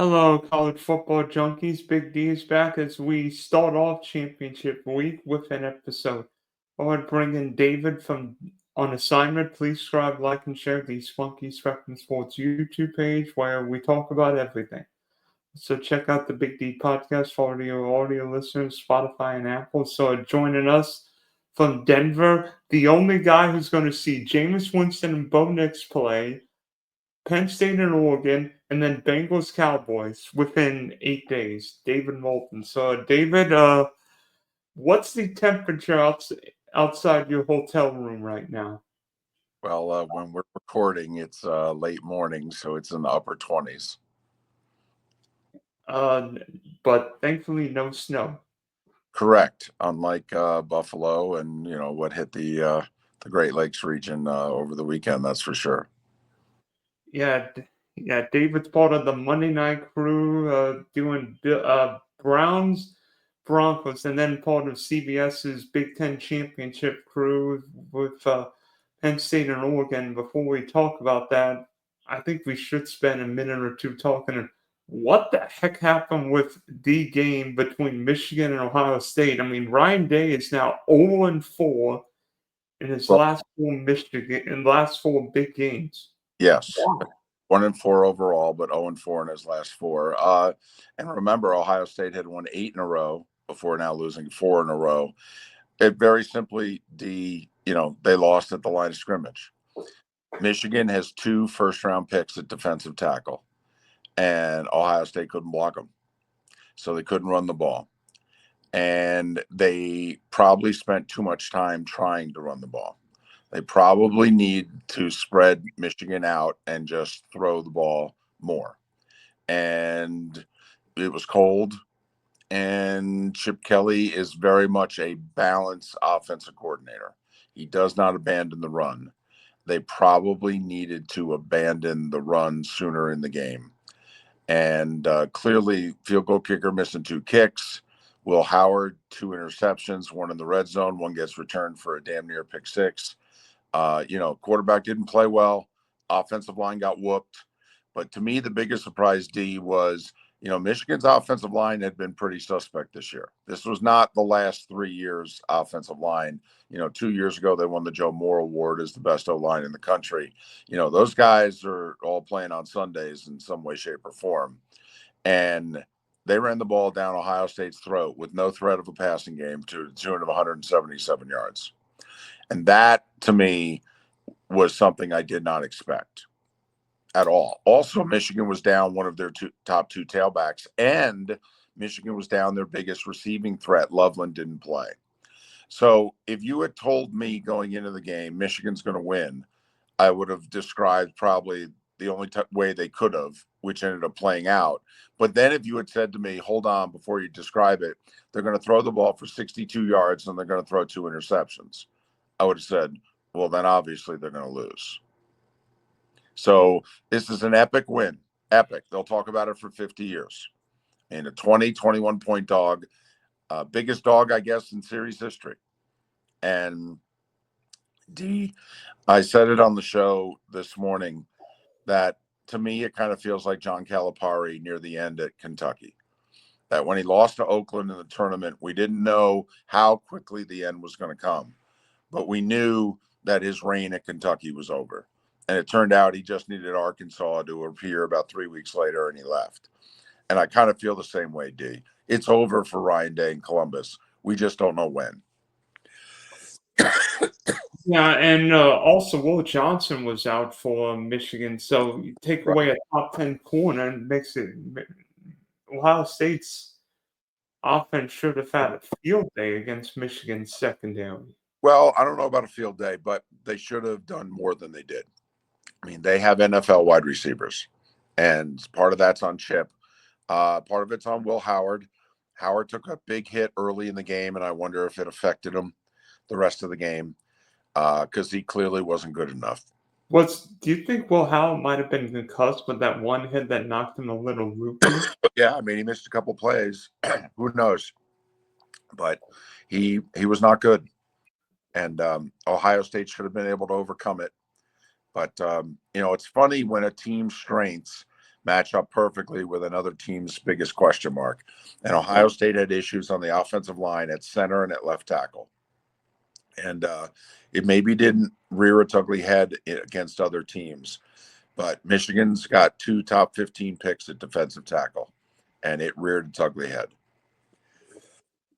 Hello, college football junkies. Big D is back as we start off championship week with an episode. I want to bring in David from on assignment. Please subscribe, like, and share the Spunky Spectrum Sports YouTube page where we talk about everything. So check out the Big D podcast for your audio listeners, Spotify and Apple. So joining us from Denver, the only guy who's going to see Jameis Winston and Bo Nix play, Penn State and Oregon, and then Bengals Cowboys within 8 days. David Moulton. So, David, what's the temperature outside your hotel room right now? Well, when we're recording, it's late morning, so it's in the upper 20s. But thankfully, no snow. Correct. Unlike Buffalo and what hit the Great Lakes region over the weekend, that's for sure. Yeah. David's part of the Monday night crew doing Browns, Broncos, and then part of CBS's Big Ten Championship crew with Penn State and Oregon. Before we talk about that, I think we should spend a minute or two talking what the heck happened with the game between Michigan and Ohio State. I mean, Ryan Day is now 0-4 in his Well, last four big games. yes, Wow. 1-4 overall, but 0-4 in his last four. And remember, Ohio State had won 8 in a row before now losing 4 in a row. It very simply, they lost at the line of scrimmage. Michigan has 2 first-round picks at defensive tackle, and Ohio State couldn't block them. So they couldn't run the ball. And they probably spent too much time trying to run the ball. They probably need to spread Michigan out and just throw the ball more. And it was cold. And Chip Kelly is very much a balanced offensive coordinator. He does not abandon the run. They probably needed to abandon the run sooner in the game. And clearly, field goal kicker missing 2 kicks. Will Howard, 2 interceptions, 1 in the red zone, 1 gets returned for a damn near pick 6. Quarterback didn't play well. Offensive line got whooped. But to me, the biggest surprise, D, was, Michigan's offensive line had been pretty suspect this year. This was not the last 3 years' offensive line. 2 years ago, they won the Joe Moore Award as the best O-line in the country. Those guys are all playing on Sundays in some way, shape, or form. And they ran the ball down Ohio State's throat with no threat of a passing game to the tune of 177 yards. And that, to me, was something I did not expect at all. Also, Michigan was down one of their top two tailbacks, and Michigan was down their biggest receiving threat. Loveland didn't play. So if you had told me going into the game, Michigan's going to win, I would have described probably the only way they could have, which ended up playing out. But then if you had said to me, hold on, before you describe it, they're going to throw the ball for 62 yards and they're going to throw 2 interceptions, I would have said, well, then obviously they're going to lose. So this is an epic win. Epic. They'll talk about it for 50 years. And a 21-point dog, biggest dog, I guess, in series history. And D, I said it on the show this morning that to me, it kind of feels like John Calipari near the end at Kentucky. That when he lost to Oakland in the tournament, we didn't know how quickly the end was going to come, but we knew that his reign at Kentucky was over. And it turned out he just needed Arkansas to appear about 3 weeks later, and he left. And I kind of feel the same way, D. It's over for Ryan Day in Columbus. We just don't know when. Yeah, and also Will Johnson was out for Michigan, so you take away a top 10 corner and makes it Ohio State's offense should have had a field day against Michigan's secondary. Well, I don't know about a field day, but they should have done more than they did. I mean, they have NFL wide receivers, and part of that's on Chip. Part of it's on Will Howard. Howard took a big hit early in the game, and I wonder if it affected him the rest of the game because he clearly wasn't good enough. Do you think Will Howard might have been concussed with that one hit that knocked him a little loopy? Yeah, I mean, he missed a couple plays. Who knows? But he was not good, and Ohio State should have been able to overcome it. But it's funny when a team's strengths match up perfectly with another team's biggest question mark. And Ohio State had issues on the offensive line at center and at left tackle. And it maybe didn't rear its ugly head against other teams, but Michigan's got 2 top 15 picks at defensive tackle, and it reared its ugly head.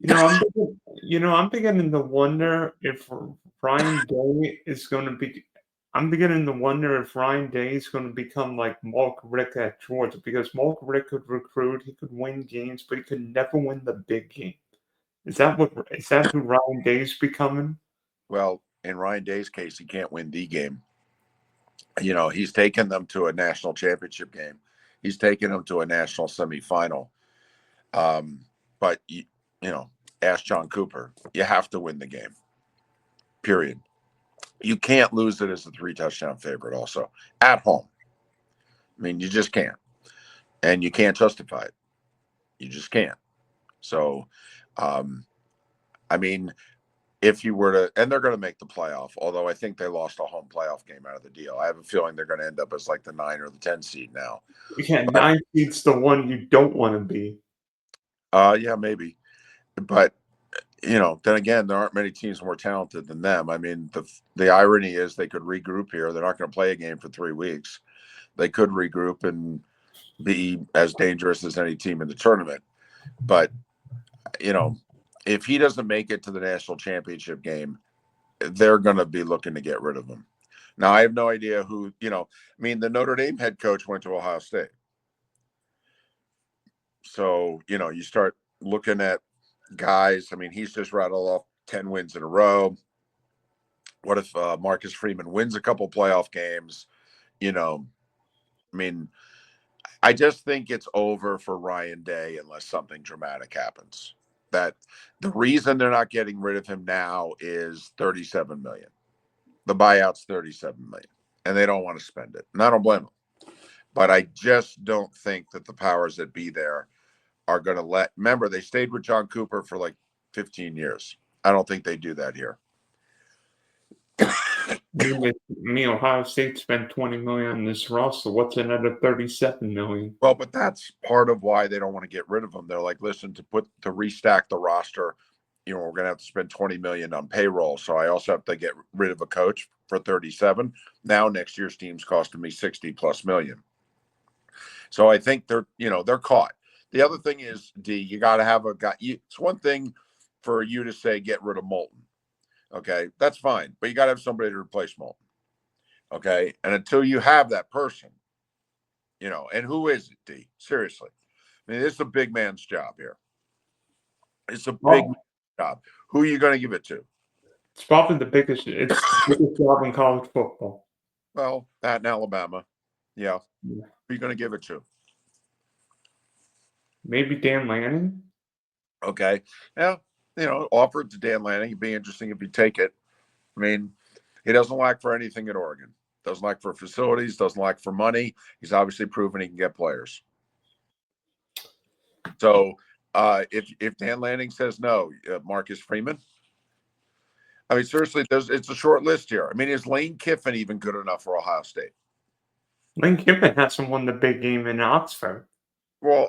I'm beginning to wonder if Ryan Day is going to be. I'm beginning to wonder if Ryan Day is going to become like Mark Richt at Georgia, because Mark Richt could recruit, he could win games, but he could never win the big game. Is that who Ryan Day is becoming? Well, in Ryan Day's case, he can't win the game. He's taken them to a national championship game. He's taken them to a national semifinal. But ask John Cooper, you have to win the game. Period. You can't lose it as a 3-touchdown favorite also at home. I mean, you just can't. And you can't justify it. You just can't. So, I mean, if you were to, and they're going to make the playoff, although I think they lost a home playoff game out of the deal. I have a feeling they're going to end up as like the 9 or the 10 seed now. Yeah, 9 seed's the one you don't want to be. Yeah, maybe. But, then again, there aren't many teams more talented than them. I mean, the irony is they could regroup here. They're not going to play a game for 3 weeks. They could regroup and be as dangerous as any team in the tournament. But, if he doesn't make it to the national championship game, they're going to be looking to get rid of him. Now, I have no idea who, the Notre Dame head coach went to Ohio State. So, you start looking at guys. I mean, he's just rattled off 10 wins in a row. What if Marcus Freeman wins a couple playoff games? I just think it's over for Ryan Day unless something dramatic happens. That the reason they're not getting rid of him now is $37 million. The buyout's $37 million, and they don't want to spend it. And I don't blame them. But I just don't think that the powers that be there are going to remember, they stayed with John Cooper for like 15 years. I don't think they do that here. Ohio State spent $20 million on this roster. What's another $37 million? Well, but that's part of why they don't want to get rid of them. They're like, listen, to restack the roster, we're going to have to spend $20 million on payroll. So I also have to get rid of a coach for 37. Now next year's team's costing me 60+ million. So I think they're caught. The other thing is, you got to have a guy. It's one thing for you to say, get rid of Moulton. Okay, that's fine. But you got to have somebody to replace Moulton. Okay. And until you have that person, and who is it, D? Seriously. I mean, this is a big man's job here. It's a big job. Who are you going to give it to? It's probably the biggest job in college football. Well, that in Alabama. Yeah. Who are you going to give it to? Maybe Dan Lanning. Okay. Yeah. Offer it to Dan Lanning. It'd be interesting if you take it. I mean, he doesn't lack for anything at Oregon. Doesn't lack for facilities. Doesn't lack for money. He's obviously proven he can get players. So if Dan Lanning says no, Marcus Freeman. I mean, seriously, it's a short list here. I mean, is Lane Kiffin even good enough for Ohio State? Lane Kiffin hasn't won the big game in Oxford. Well,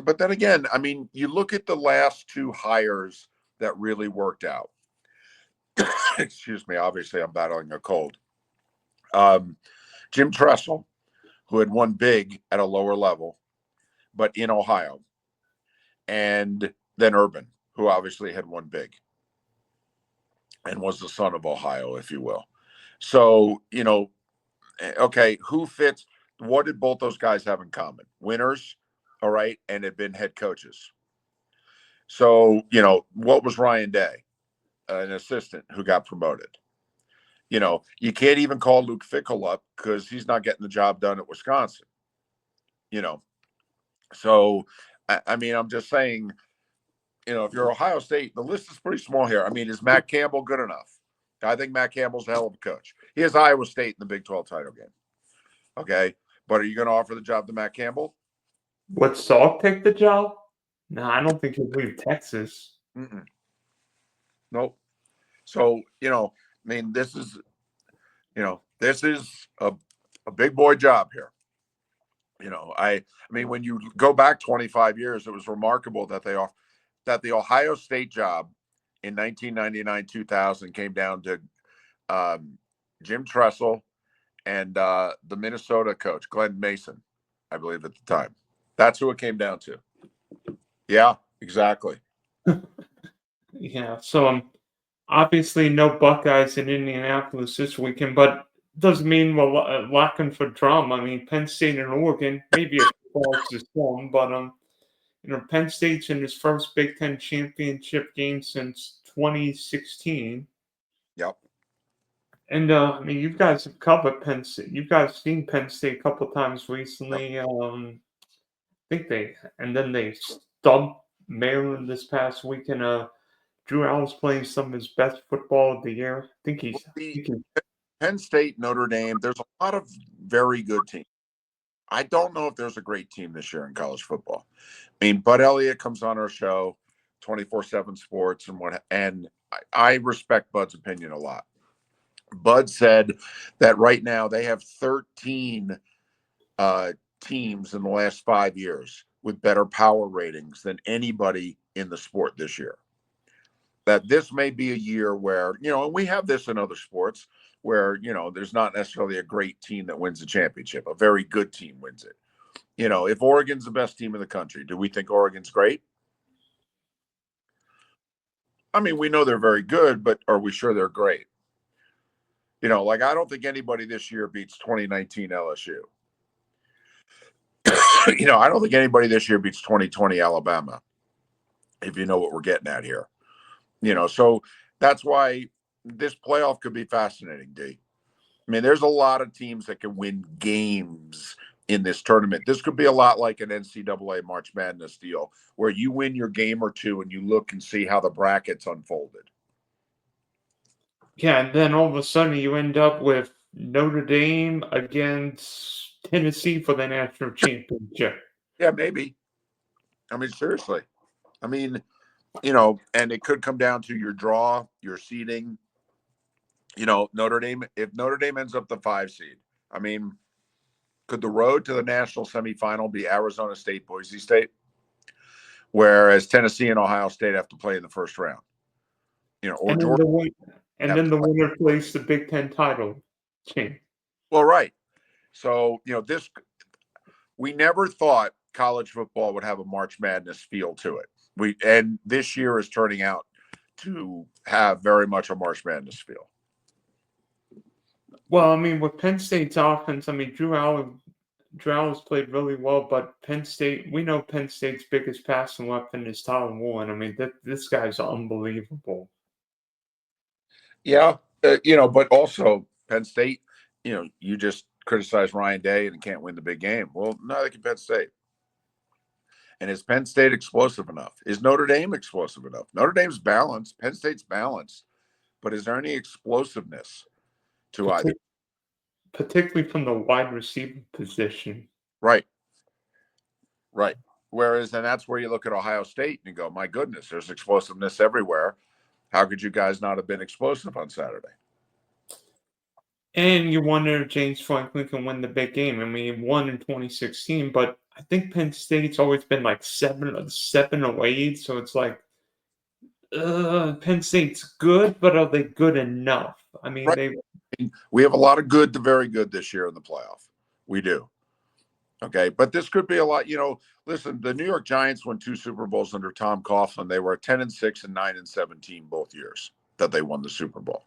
but then again, I mean, you look at the last 2 hires that really worked out. Excuse me. Obviously, I'm battling a cold. Jim Tressel, who had won big at a lower level, but in Ohio. And then Urban, who obviously had won big and was the son of Ohio, if you will. So, okay, who fits? What did both those guys have in common? Winners, all right, and had been head coaches. So, what was Ryan Day? An assistant who got promoted. You can't even call Luke Fickell up because he's not getting the job done at Wisconsin. So, I mean, I'm just saying, if you're Ohio State, the list is pretty small here. I mean, is Matt Campbell good enough? I think Matt Campbell's a hell of a coach. He has Iowa State in the Big 12 title game. Okay. But are you going to offer the job to Matt Campbell? Would Salk take the job? No, I don't think he'll leave Texas. Nope. So, this is a big boy job here. I mean, when you go back 25 years, it was remarkable that the Ohio State job in 1999, 2000 came down to Jim Tressel and the Minnesota coach, Glenn Mason, I believe at the time. That's who it came down to. Yeah, exactly. Yeah, so obviously no Buckeyes in Indianapolis this weekend, but doesn't mean we're lacking for drama. I mean, Penn State and Oregon, maybe a false is one, but Penn State's in his first Big Ten championship game since 2016. Yep. And I mean, you guys have covered Penn State. You guys seen Penn State a couple times Yep. recently. I think they stumped Maryland this past weekend. Drew Allen's playing some of his best football of the year. I think he's. Penn State, Notre Dame. There's a lot of very good teams. I don't know if there's a great team this year in college football. I mean, Bud Elliott comes on our show, 24/7 Sports, and I respect Bud's opinion a lot. Bud said that right now they have 13 teams in the last 5 years with better power ratings than anybody in the sport this year. That this may be a year where, and we have this in other sports where, there's not necessarily a great team that wins the championship. A very good team wins it. If Oregon's the best team in the country, do we think Oregon's great? I mean, we know they're very good, but are we sure they're great? I don't think anybody this year beats 2019 LSU. I don't think anybody this year beats 2020 Alabama, if you know what we're getting at here. So that's why this playoff could be fascinating, D. I mean, there's a lot of teams that can win games in this tournament. This could be a lot like an NCAA March Madness deal where you win your game or two and you look and see how the brackets unfolded. Yeah, and then all of a sudden you end up with Notre Dame against Tennessee for the national championship. Yeah, maybe. I mean, seriously. I mean, and it could come down to your draw, your seeding. Notre Dame, if Notre Dame ends up the 5 seed, I mean, could the road to the national semifinal be Arizona State, Boise State? Whereas Tennessee and Ohio State have to play in the first round. Or and Georgia. then the winner plays the Big Ten title game. Well, right. So, we never thought college football would have a March Madness feel to it. And this year is turning out to have very much a March Madness feel. Well, I mean, with Penn State's offense, I mean, Drew Allen's played really well, but Penn State, we know Penn State's biggest passing weapon is Tyler Warren. I mean, this guy's unbelievable. Yeah, but also Penn State, you just criticize Ryan Day and can't win the big game. Well, neither can Penn State. And is Penn State explosive enough? Is Notre Dame explosive enough? Notre Dame's balanced. Penn State's balanced. But is there any explosiveness to either? Particularly from the wide receiver position. Right. Right. Whereas, and that's where you look at Ohio State and you go, my goodness, there's explosiveness everywhere. How could you guys not have been explosive on Saturday? And you wonder if James Franklin can win the big game. I mean, he won in 2016, but I think Penn State's always been like 7 or 8. So it's like, Penn State's good, but are they good enough? I mean, right. We have a lot of good to very good this year in the playoff. We do. Okay. But this could be a lot, listen, the New York Giants won 2 Super Bowls under Tom Coughlin. They were 10-6 and 9-17 both years that they won the Super Bowl.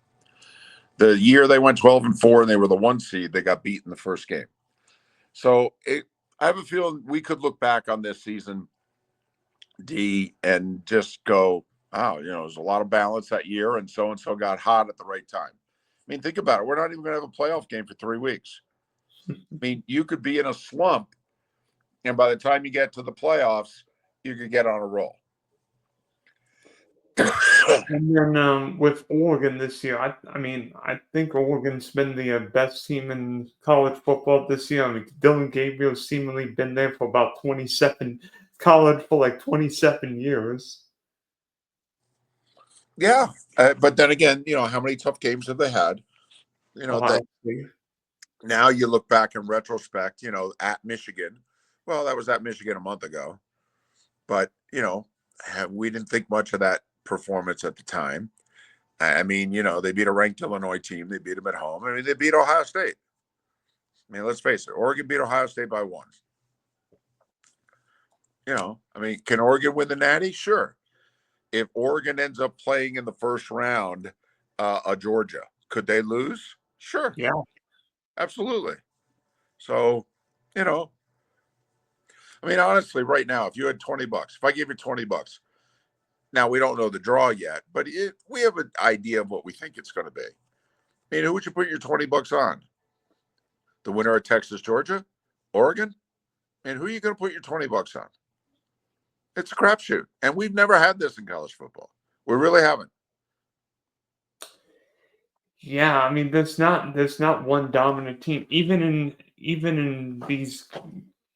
The year they went 12-4 and they were the 1 seed, they got beat in the first game. So I have a feeling we could look back on this season, D, and just go, wow, there's a lot of balance that year, and so got hot at the right time. I mean, think about it. We're not even going to have a playoff game for 3 weeks. I mean, you could be in a slump, and by the time you get to the playoffs, you could get on a roll. And then with Oregon this year, I think Oregon's been the best team in college football this year. I mean, Dylan Gabriel's seemingly been there for about 27 college for like 27 years. Yeah, but then again, how many tough games have they had? Now you look back in retrospect, at Michigan. Well, that was at Michigan a month ago. But, we didn't think much of that performance at the time. I mean, they beat a ranked Illinois team. They beat them at home. I mean, they beat Ohio State. I mean, let's face it. Oregon beat Ohio State by 1. I mean, can Oregon win the Natty? Sure. If Oregon ends up playing in the first round Georgia, could they lose? Sure. Yeah. Absolutely. So, I mean, honestly, right now, if you had $20, if I gave you $20, now we don't know the draw yet, but we have an idea of what we think it's going to be. I mean, who would you put your $20 on? The winner of Texas, Georgia, Oregon? And who are you going to put your $20 on? It's a crapshoot. And we've never had this in college football. We really haven't. Yeah, I mean, there's not one dominant team. Even in these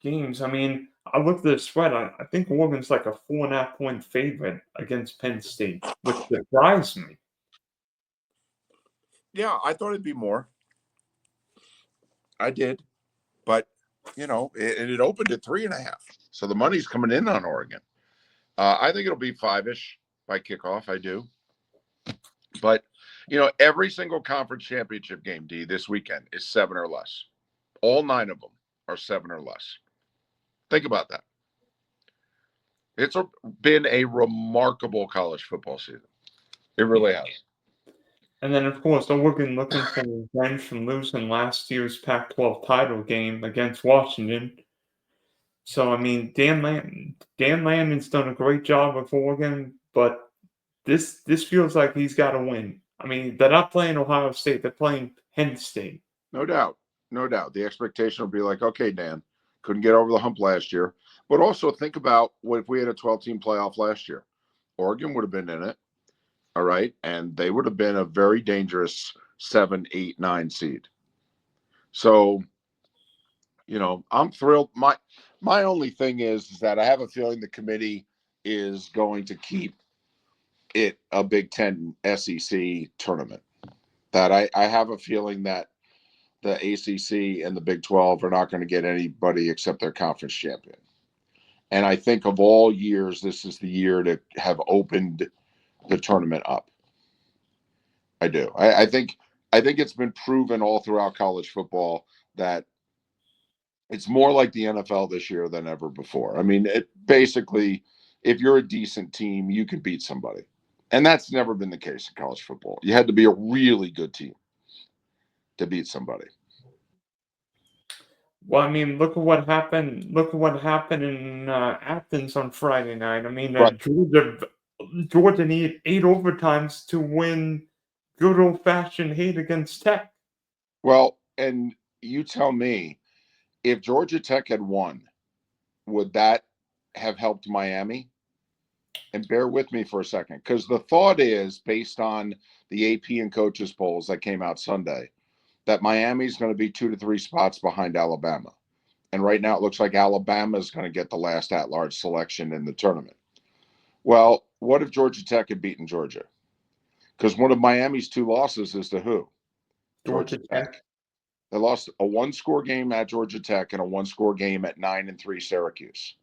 games, I mean, I looked at the spread. I think Oregon's like a 4.5-point favorite against Penn State, which surprised me. Yeah, I thought it'd be more. I did. But, it opened at 3.5. So the money's coming in on Oregon. I think it'll be 5-ish by kickoff. I do. But, every single conference championship game, D, this weekend is 7 or less. All 9 of them are 7 or less. Think about that. It's been a remarkable college football season. It really has. And then, of course, Oregon looking for revenge from losing last year's Pac-12 title game against Washington. So, I mean, Dan Lannon's done a great job with Oregon, but this feels like he's got to win. I mean, they're not playing Ohio State; they're playing Penn State. No doubt. No doubt. The expectation will be like, okay, Dan, couldn't get over the hump last year. But also think about what if we had a 12-team playoff last year. Oregon would have been in it, all right? And they would have been a very dangerous 7, 8, 9 seed. So, I'm thrilled. My only thing is that I have a feeling the committee is going to keep it a Big Ten SEC tournament. That I have a feeling that the ACC and the Big 12 are not going to get anybody except their conference champion. And I think of all years, this is the year to have opened the tournament up. I do. I think it's been proven all throughout college football that it's more like the NFL this year than ever before. I mean, basically, if you're a decent team, you can beat somebody. And that's never been the case in college football. You had to be a really good team to beat somebody. Well, I mean, look at what happened. Look at what happened in Athens on Friday night. I mean, Right. Georgia needed 8 overtimes to win good old-fashioned hate against Tech. Well, and you tell me, if Georgia Tech had won, would that have helped Miami? And bear with me for a second, because the thought is, based on the AP and coaches polls that came out Sunday, that Miami's going to be 2 to 3 spots behind Alabama. And right now it looks like Alabama is going to get the last at-large selection in the tournament. Well, what if Georgia Tech had beaten Georgia? Because one of Miami's 2 losses is to who? Georgia Tech. They lost a 1-score game at Georgia Tech and a 1-score game at 9-3 Syracuse.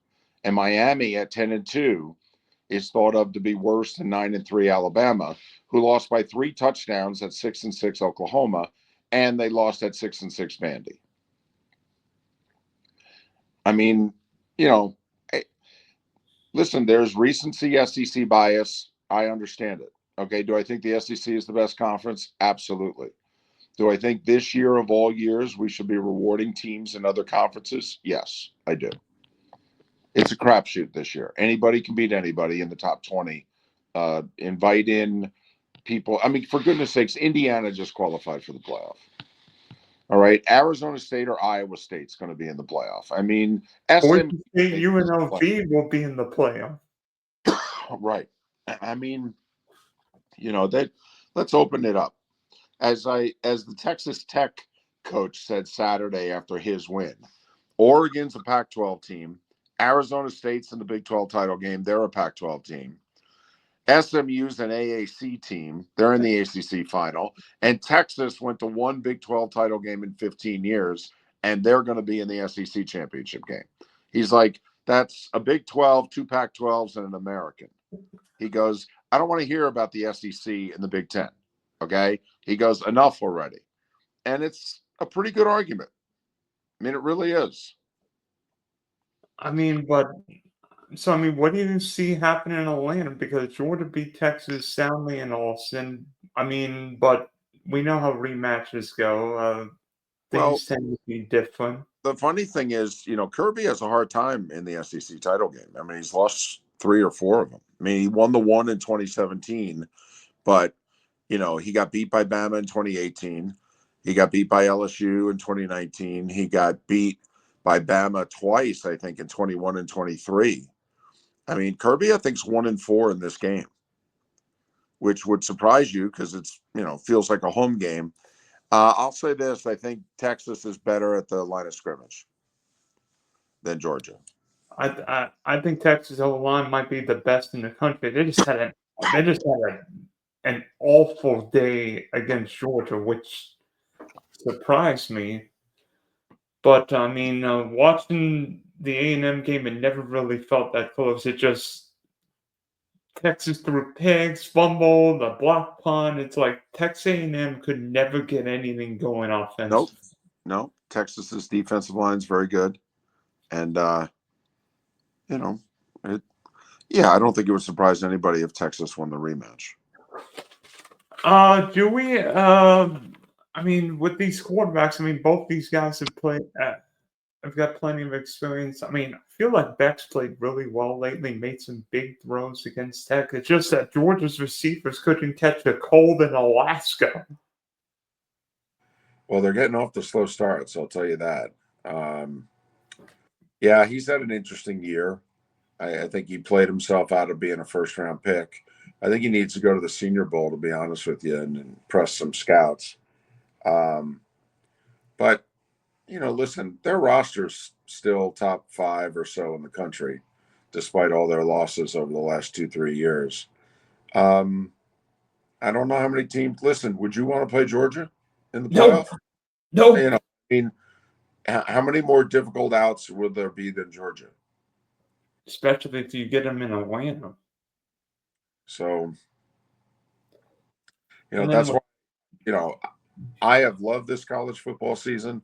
And Miami at 10-2 is thought of to be worse than 9-3 Alabama, who lost by 3 touchdowns at 6-6 Oklahoma, and they lost at 6-6 Vandy. I mean, listen, there's recency SEC bias. I understand it. Okay, do I think the SEC is the best conference? Absolutely. Do I think this year of all years we should be rewarding teams in other conferences? Yes, I do. It's a crapshoot this year. Anybody can beat anybody in the top 20. Invite in people. I mean, for goodness sakes, Indiana just qualified for the playoff. All right, Arizona State or Iowa State's going to be in the playoff. I mean, Boise State, UNLV will be in the playoff. Right. I mean, let's open it up. As the Texas Tech coach said Saturday after his win, Oregon's a Pac-12 team. Arizona State's in the Big 12 title game. They're a Pac-12 team. SMU's an AAC team. They're in the ACC final. And Texas went to one Big 12 title game in 15 years, and they're going to be in the SEC championship game. He's like, that's a Big 12, two Pac-12s, and an American. He goes, I don't want to hear about the SEC and the Big 10. Okay? He goes, enough already. And it's a pretty good argument. I mean, it really is. I mean, but so I mean, what do you see happening in Atlanta? Because Georgia beat Texas soundly in Austin. I mean, but we know how rematches go. Well, Things tend to be different. the funny thing is, Kirby has a hard time in the SEC title game. I mean, he's lost 3 or 4 of them. I mean, he won the one in 2017, but, he got beat by Bama in 2018. He got beat by LSU in 2019. He got beat by Bama twice, I think, in 21 and 23. I mean, Kirby, I think, is 1-4 in this game, which would surprise you because it's, feels like a home game. I'll say this. I think Texas is better at the line of scrimmage than Georgia. I think Texas O-line might be the best in the country. They just had an awful day against Georgia, which surprised me. But I mean, watching the A&M game, it never really felt that close. It just Texas threw picks, fumbled, a block punt. It's like Texas A&M could never get anything going offensively. No. Texas's defensive line is very good, and I don't think it would surprise anybody if Texas won the rematch. Do we? I mean, with these quarterbacks, I mean, both these guys have played. I've got plenty of experience. I mean, I feel like Beck's played really well lately, made some big throws against Tech. It's just that Georgia's receivers couldn't catch a cold in Alaska. Well, they're getting off the slow start, so I'll tell you that. Yeah, he's had an interesting year. I think he played himself out of being a first-round pick. I think he needs to go to the Senior Bowl, to be honest with you, and impress some scouts. But listen, their roster's still top 5 or so in the country, despite all their losses over the last 2-3 years. I don't know how many teams. Listen, would you want to play Georgia in the playoff? No. I mean, how many more difficult outs would there be than Georgia? Especially if you get them in Atlanta. So, that's why, I have loved this college football season.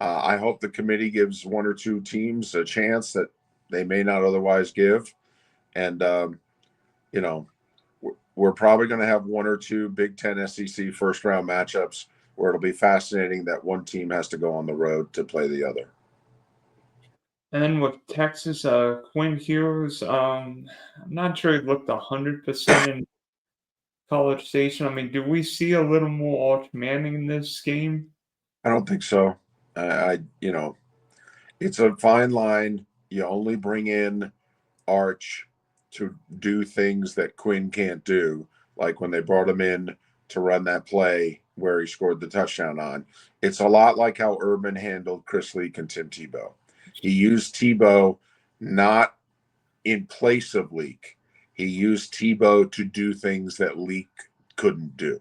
I hope the committee gives 1 or 2 teams a chance that they may not otherwise give. And, we're probably going to have 1 or 2 Big Ten SEC first-round matchups where it'll be fascinating that one team has to go on the road to play the other. And then with Texas, Quinn Hughes, I'm not sure he looked 100% in College Station. I mean, do we see a little more Arch Manning in this game? I don't think so. It's a fine line. You only bring in Arch to do things that Quinn can't do, like when they brought him in to run that play where he scored the touchdown on. It's a lot like how Urban handled Chris Leak and Tim Tebow. He used Tebow not in place of Leak. He used Tebow to do things that Leak couldn't do.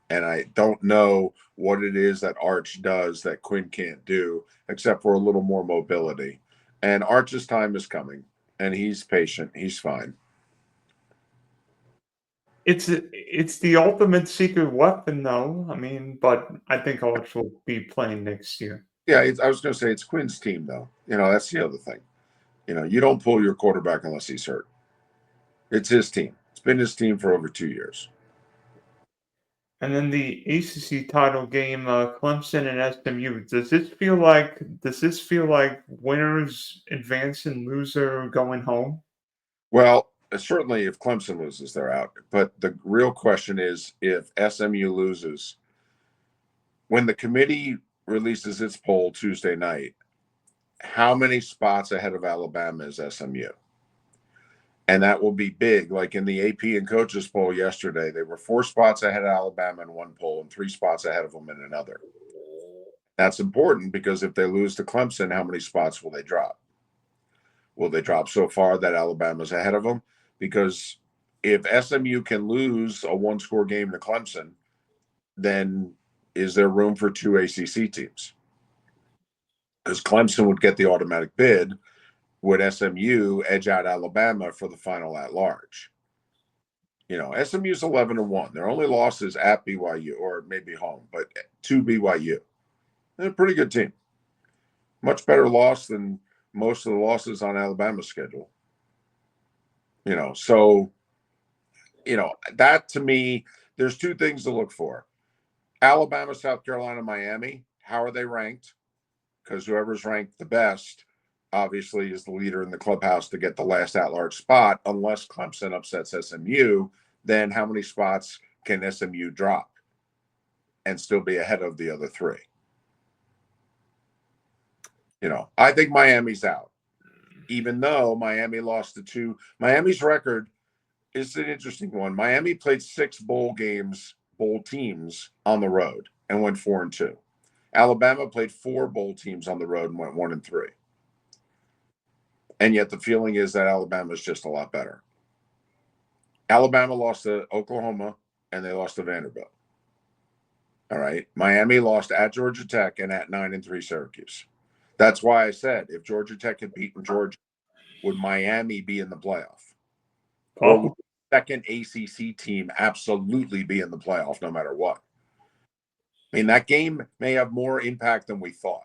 And I don't know what it is that Arch does that Quinn can't do, except for a little more mobility. And Arch's time is coming, and he's patient. He's fine. It's the ultimate secret weapon, though. I mean, but I think Arch will be playing next year. Yeah, I was going to say it's Quinn's team, though. That's the other thing. You don't pull your quarterback unless he's hurt. It's his team. It's been his team for over 2 years. And then the ACC title game, Clemson and SMU. Does this feel like winners advance and loser going home? Well, certainly if Clemson loses, they're out. But the real question is if SMU loses. When the committee releases its poll Tuesday night, how many spots ahead of Alabama is SMU? And that will be big. Like in the AP and coaches poll yesterday, they were 4 spots ahead of Alabama in one poll and 3 spots ahead of them in another. That's important because if they lose to Clemson, how many spots will they drop? Will they drop so far that Alabama's ahead of them? Because if SMU can lose a one-score game to Clemson, then is there room for two ACC teams? Because Clemson would get the automatic bid. Would SMU edge out Alabama for the final at large? SMU's 11-1. Their only loss is at BYU, or maybe home, but to BYU. They're a pretty good team. Much better loss than most of the losses on Alabama's schedule. So that to me, there's two things to look for. Alabama, South Carolina, Miami. How are they ranked? Because whoever's ranked the best, obviously, is the leader in the clubhouse to get the last at-large spot. Unless Clemson upsets SMU, then how many spots can SMU drop and still be ahead of the other three? I think Miami's out, even though Miami lost to two. Miami's record is an interesting one. Miami played 6 bowl teams on the road and went 4-2. Alabama played 4 bowl teams on the road and went 1-3. And yet the feeling is that Alabama is just a lot better. Alabama lost to Oklahoma and they lost to Vanderbilt. All right. Miami lost at Georgia Tech and at 9-3 Syracuse. That's why I said if Georgia Tech had beaten Georgia, would Miami be in the playoff? Or would the second ACC team absolutely be in the playoff no matter what? I mean, that game may have more impact than we thought.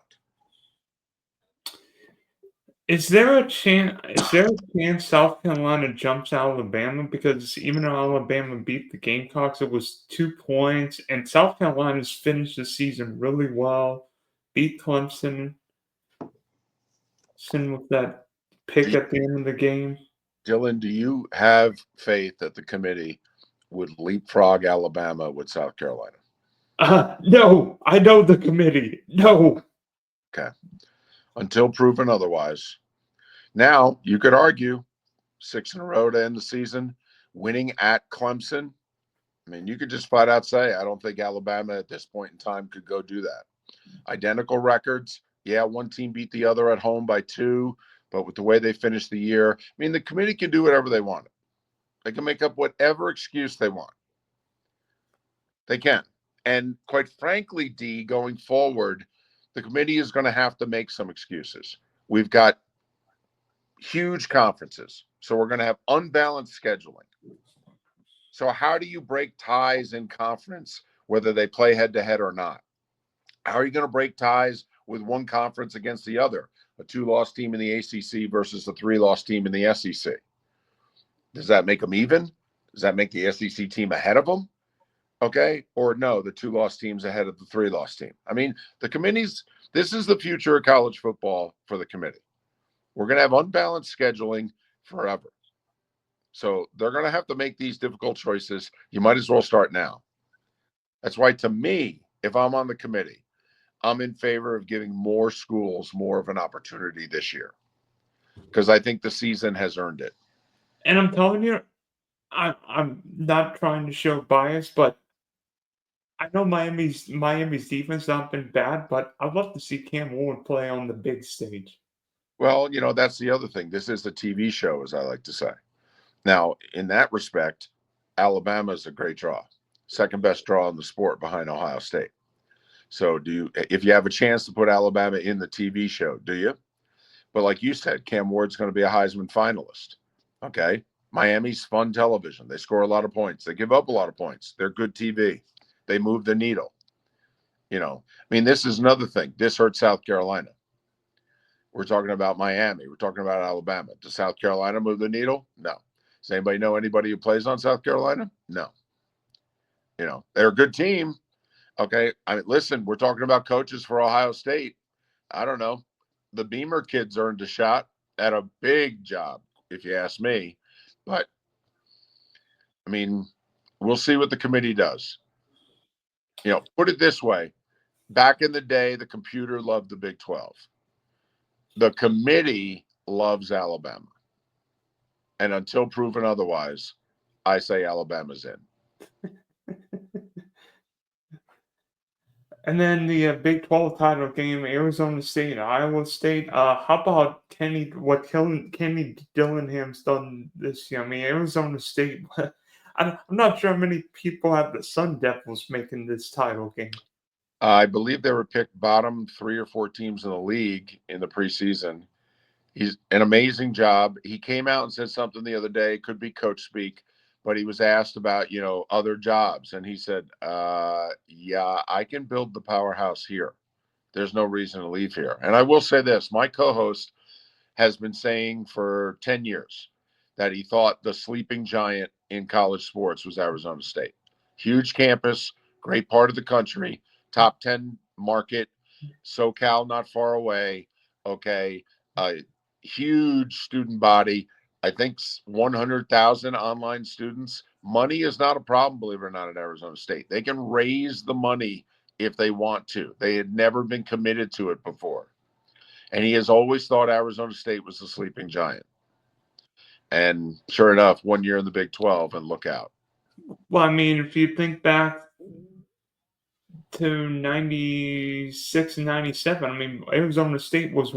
Is there a chance South Carolina jumps Alabama? Because even though Alabama beat the Gamecocks, it was 2 points, and South Carolina's finished the season really well, beat Clemson with that pick at the end of the game. Dylan, do you have faith that the committee would leapfrog Alabama with South Carolina? No, I know the committee. No. Okay. Until proven otherwise. Now, you could argue 6 in a row to end the season, winning at Clemson. I mean, you could just flat out say, I don't think Alabama at this point in time could go do that. Identical records. Yeah, one team beat the other at home by 2, but with the way they finished the year, I mean, the committee can do whatever they want. They can make up whatever excuse they want. They can. And quite frankly, D, going forward, the committee is going to have to make some excuses. We've got huge conferences, so we're going to have unbalanced scheduling. So how do you break ties in conference, whether they play head-to-head or not? How are you going to break ties with one conference against the other? A 2-loss team in the ACC versus a 3-loss team in the SEC. Does that make them even? Does that make the SEC team ahead of them? Okay. Or no, the 2-loss team's ahead of the 3-loss team. I mean, this is the future of college football for the committee. We're going to have unbalanced scheduling forever. So they're going to have to make these difficult choices. You might as well start now. That's why, to me, if I'm on the committee, I'm in favor of giving more schools more of an opportunity this year because I think the season has earned it. And I'm telling you, I'm not trying to show bias, but I know Miami's defense not been bad, but I'd love to see Cam Ward play on the big stage. Well, that's the other thing. This is a TV show, as I like to say. Now, in that respect, Alabama is a great draw. Second best draw in the sport behind Ohio State. So if you have a chance to put Alabama in the TV show, do you? But like you said, Cam Ward's going to be a Heisman finalist. Okay. Miami's fun television. They score a lot of points. They give up a lot of points. They're good TV. They move the needle. I mean, this is another thing. This hurts South Carolina. We're talking about Miami. We're talking about Alabama. Does South Carolina move the needle? No. Does anybody know anybody who plays on South Carolina? No. They're a good team. Okay. I mean, listen, we're talking about coaches for Ohio State. I don't know. The Beamer kids earned a shot at a big job, if you ask me. But, I mean, we'll see what the committee does. Put it this way. Back in the day, the computer loved the Big 12. The committee loves Alabama. And until proven otherwise, I say Alabama's in. And then the Big 12 title game, Arizona State, Iowa State. How about Kenny Dillingham's done this year? I mean, Arizona State. I'm not sure how many people have the Sun Devils making this title game. I believe they were picked bottom 3 or 4 teams in the league in the preseason. He's an amazing job. He came out and said something the other day, could be coach speak, but he was asked about, other jobs. And he said, yeah, I can build the powerhouse here. There's no reason to leave here. And I will say this, my co-host has been saying for 10 years that he thought the sleeping giant in college sports was Arizona State. Huge campus, great part of the country, top 10 market, SoCal not far away. Okay. Huge student body. I think 100,000 online students. Money is not a problem, believe it or not, at Arizona State. They can raise the money if they want to. They had never been committed to it before. And he has always thought Arizona State was the sleeping giant. And sure enough, 1 year in the Big 12, and look out. Well, I mean, if you think back to 96 and 97, I mean, Arizona State was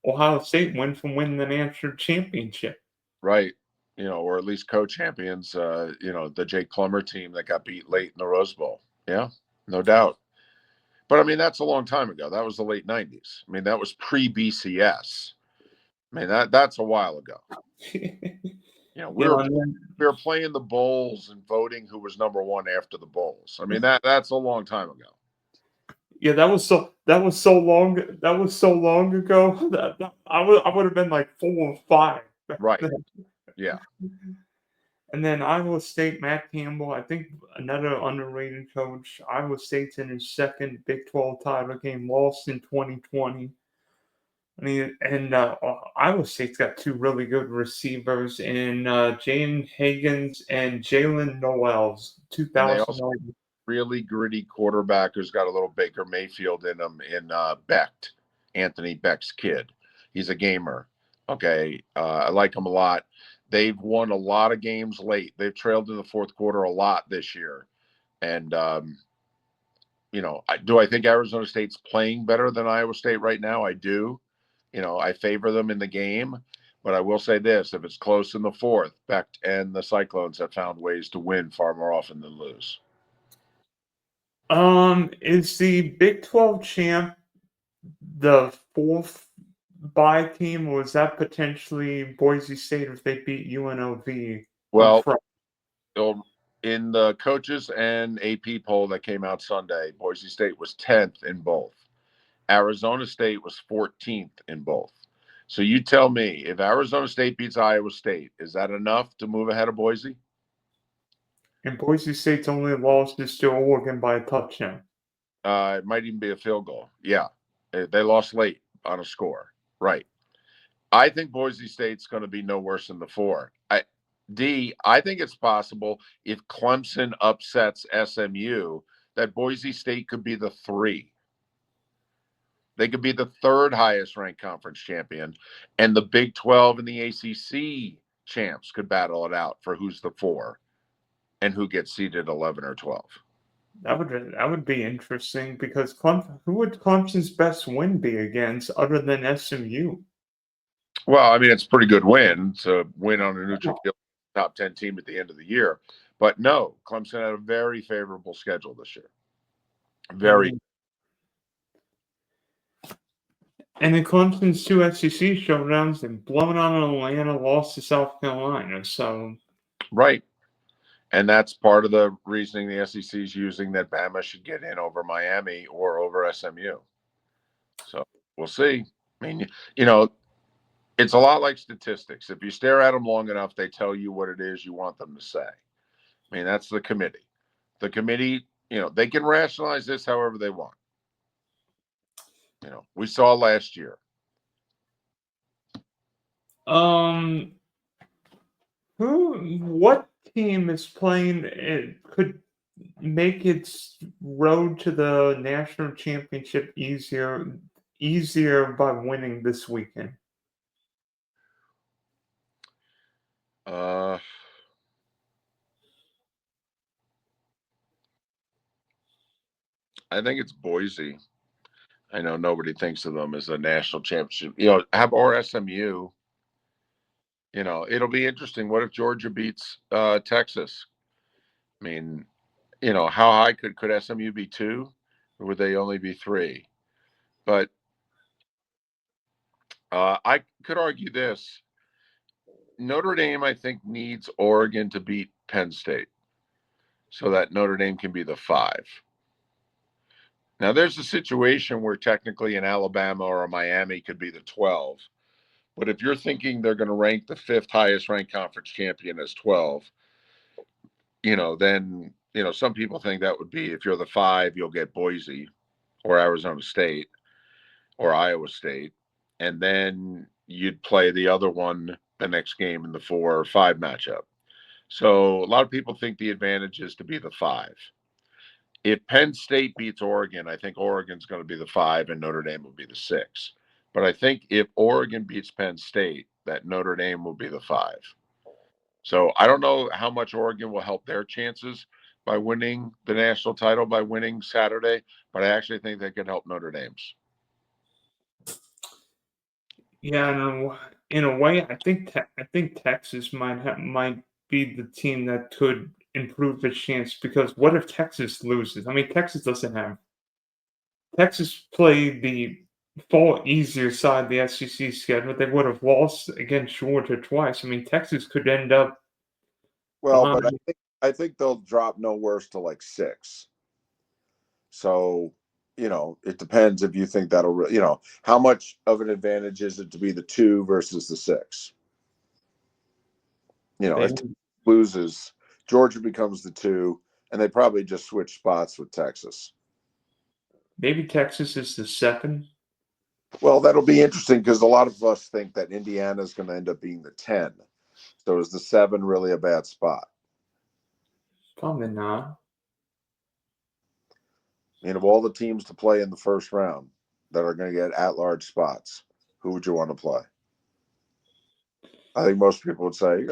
Ohio State win from winning the national championship. Right. Or at least co-champions, the Jake Plummer team that got beat late in the Rose Bowl. Yeah, no doubt. But I mean, that's a long time ago. That was the late 90s. I mean, that was pre-BCS. I mean, that's a while ago. We were playing the bowls and voting who was number one after the bowls. I mean, that's a long time ago. Yeah, that was so long. That was so long ago that I would have been like 4 or 5. Right. Yeah. And then Iowa State, Matt Campbell, I think another underrated coach. Iowa State's in his second Big 12 title game, lost in 2020. I mean, and Iowa State's got 2 really good receivers in Jane Higgins and Jalen Noels, And they also 2009. really gritty quarterback who's got a little Baker Mayfield in him in Anthony Beck's kid. He's a gamer. Okay. I like him a lot. They've won a lot of games late. They've trailed in the fourth quarter a lot this year. And, do I think Arizona State's playing better than Iowa State right now? I do. I favor them in the game. But I will say this, if it's close in the fourth, Beck and the Cyclones have found ways to win far more often than lose. Is the Big 12 champ the 4th bye team, or is that potentially Boise State if they beat UNLV? Well, in the coaches and AP poll that came out Sunday, Boise State was 10th in both. Arizona State was 14th in both. So you tell me, if Arizona State beats Iowa State, is that enough to move ahead of Boise? And Boise State's only loss is to Oregon by a touchdown. It might even be a field goal. Yeah. They lost late on a score. Right. I think Boise State's going to be no worse than the 4. I think it's possible if Clemson upsets SMU that Boise State could be the 3. They could be the 3rd highest ranked conference champion, and the Big 12 and the ACC champs could battle it out for who's the 4 and who gets seeded 11 or 12. That would be interesting because who would Clemson's best win be against other than SMU? Well, I mean, it's a pretty good win to win on a neutral field, top 10 team at the end of the year. But no, Clemson had a very favorable schedule this year. Very. And in Clemson's 2 SEC showdowns, they've blown out Atlanta, lost to South Carolina. So Right. And that's part of the reasoning the SEC is using that Bama should get in over Miami or over SMU. So we'll see. I mean, it's a lot like statistics. If you stare at them long enough, they tell you what it is you want them to say. I mean, that's the committee. The committee, they can rationalize this however they want. We saw last year. What team is playing it could make its road to the national championship easier by winning this weekend? I think it's Boise. I know nobody thinks of them as a national championship. You know, have or SMU. You know, it'll be interesting. What if Georgia beats Texas? I mean, you know, how high could SMU be 2, or would they only be 3? But I could argue this: Notre Dame, I think, needs Oregon to beat Penn State so that Notre Dame can be the 5. Now, there's a situation where technically an Alabama or a Miami could be the 12. But if you're thinking they're going to rank the 5th highest ranked conference champion as 12, you know, then, you know, some people think that would be if you're the 5, you'll get Boise or Arizona State or Iowa State. And then you'd play the other one the next game in the 4 or 5 matchup. So a lot of people think the advantage is to be the 5. If Penn State beats Oregon, I think Oregon's going to be the 5 and Notre Dame will be the 6. But I think if Oregon beats Penn State, that Notre Dame will be the 5. So I don't know how much Oregon will help their chances by winning the national title, by winning Saturday, but I actually think they could help Notre Dame's. Yeah, in a way, I think Texas might be the team that could improve its chance, because what if Texas loses? I mean, Texas played the far easier side of the SEC schedule. They would have lost against Georgia twice. I mean, Texas could end up Well, but behind. I think they'll drop no worse to like 6. So, you know, it depends if you think that'll, you know, how much of an advantage is it to be the 2 versus the 6? You know, if Maybe, loses, Georgia becomes the 2, and they probably just switch spots with Texas. maybe Texas is the 7. Well, that'll be interesting because a lot of us think that Indiana is going to end up being the 10. So is the 7 really a bad spot? Probably not. I mean, of all the teams to play in the first round that are going to get at-large spots, who would you want to play? I think most people would say,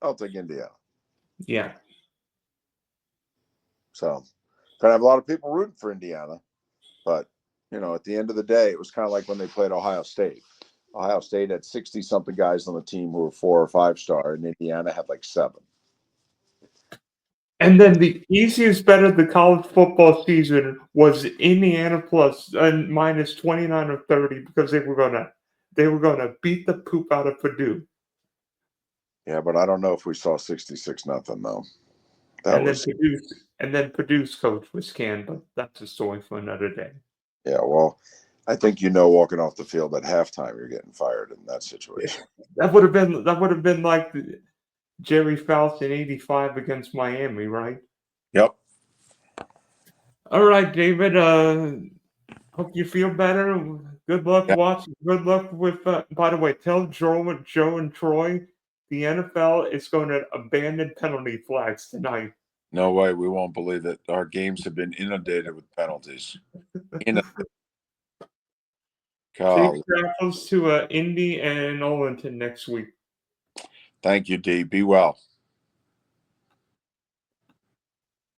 I'll take Indiana. Yeah. So, kind of have a lot of people rooting for Indiana, but you know, at the end of the day, it was kind of like when they played Ohio State. Ohio State had 60-something guys on the team who were 4 or 5-star, and Indiana had like 7. And then the easiest bet of the college football season was Indiana plus minus 29 or 30, because they were gonna beat the poop out of Purdue. Yeah, but I don't know if we saw 66-0 though. That And then was Purdue's coach was canned, but that's a story for another day. yeah. Well, I think you know, walking off the field at halftime, you're getting fired in that situation. That would have been like Jerry Faust in '85 against Miami, right? Yep. All right, David. Hope you feel better. Good luck Yeah. watching. Good luck with. By the way, tell Joe and Troy the NFL is going to abandon penalty flags tonight. No way. We won't believe it. Our games have been inundated with penalties. Safe Golly. travels to Indy and Moulton next week. Thank you, D. Be well.